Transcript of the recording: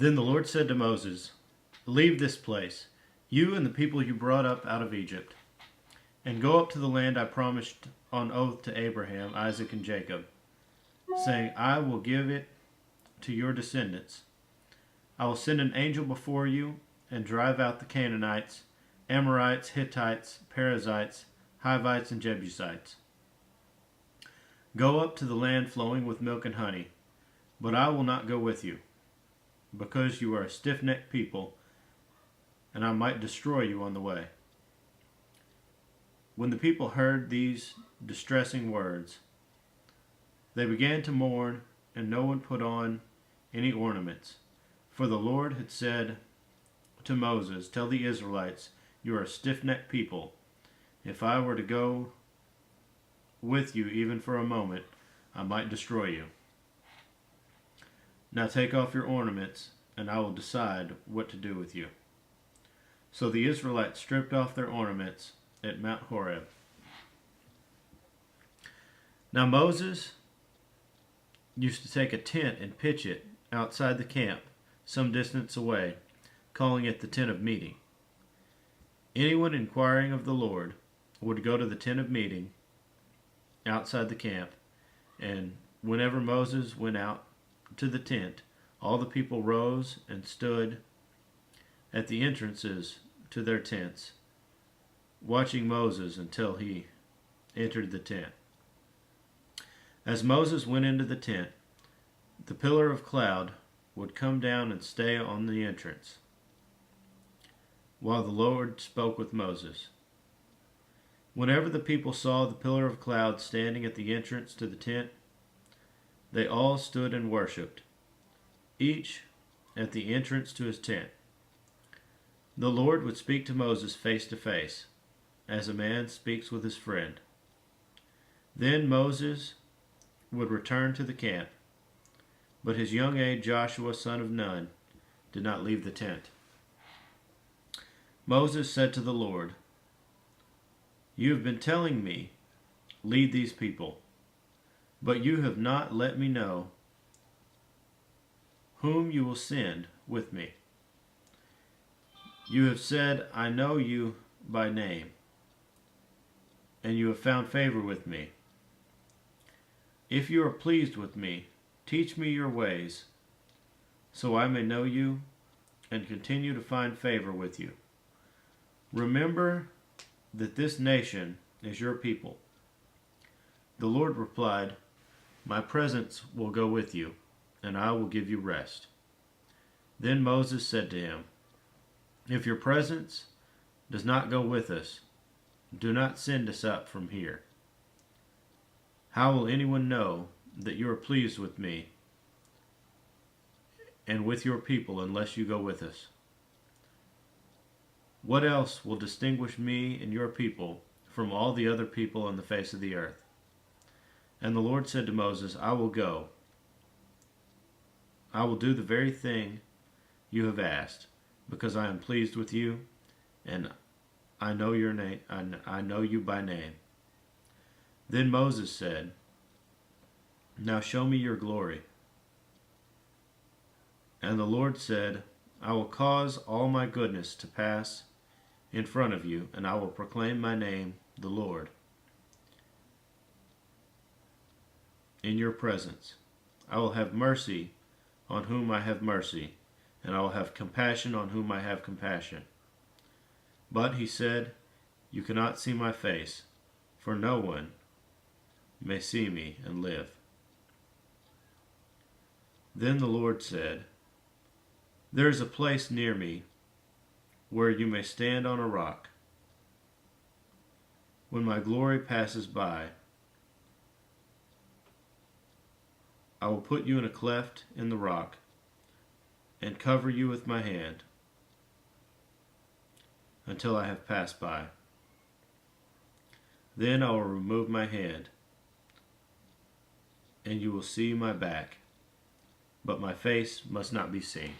Then the Lord said to Moses, "Leave this place, you and the people you brought up out of Egypt, and go up to the land I promised on oath to Abraham, Isaac, and Jacob, saying, I will give it to your descendants. I will send an angel before you and drive out the Canaanites, Amorites, Hittites, Perizzites, Hivites, and Jebusites. Go up to the land flowing with milk and honey, but I will not go with you, because you are a stiff-necked people, and I might destroy you on the way." When the people heard these distressing words, they began to mourn, and no one put on any ornaments. For the Lord had said to Moses, "Tell the Israelites, you are a stiff-necked people. If I were to go with you even for a moment, I might destroy you. Now take off your ornaments, and I will decide what to do with you." So the Israelites stripped off their ornaments at Mount Horeb. Now Moses used to take a tent and pitch it outside the camp some distance away, calling it the tent of meeting. Anyone inquiring of the Lord would go to the tent of meeting outside the camp, and whenever Moses went out to the tent, all the people rose and stood at the entrances to their tents, watching Moses until he entered the tent. As Moses went into the tent, the pillar of cloud would come down and stay on the entrance, while the Lord spoke with Moses. Whenever the people saw the pillar of cloud standing at the entrance to the tent, they all stood and worshipped, each at the entrance to his tent. The Lord would speak to Moses face to face, as a man speaks with his friend. Then Moses would return to the camp, but his young aide Joshua, son of Nun, did not leave the tent. Moses said to the Lord, "You have been telling me, lead these people, but you have not let me know whom you will send with me. You have said, I know you by name, and you have found favor with me. If you are pleased with me, teach me your ways, so I may know you and continue to find favor with you. Remember that this nation is your people." The Lord replied, "My presence will go with you, and I will give you rest." Then Moses said to him, "If your presence does not go with us, do not send us up from here. How will anyone know that you are pleased with me and with your people unless you go with us? What else will distinguish me and your people from all the other people on the face of the earth?" And the Lord said to Moses, "I will go. I will do the very thing you have asked, because I am pleased with you, and I know your name. I know you by name." Then Moses said, "Now show me your glory." And the Lord said, "I will cause all my goodness to pass in front of you, and I will proclaim my name, the Lord, in your presence. I will have mercy on whom I have mercy, and I will have compassion on whom I have compassion." But he said, "You cannot see my face, for no one may see me and live." Then the Lord said, "There is a place near me where you may stand on a rock. When my glory passes by, I will put you in a cleft in the rock and cover you with my hand until I have passed by. Then I will remove my hand, and you will see my back, but my face must not be seen."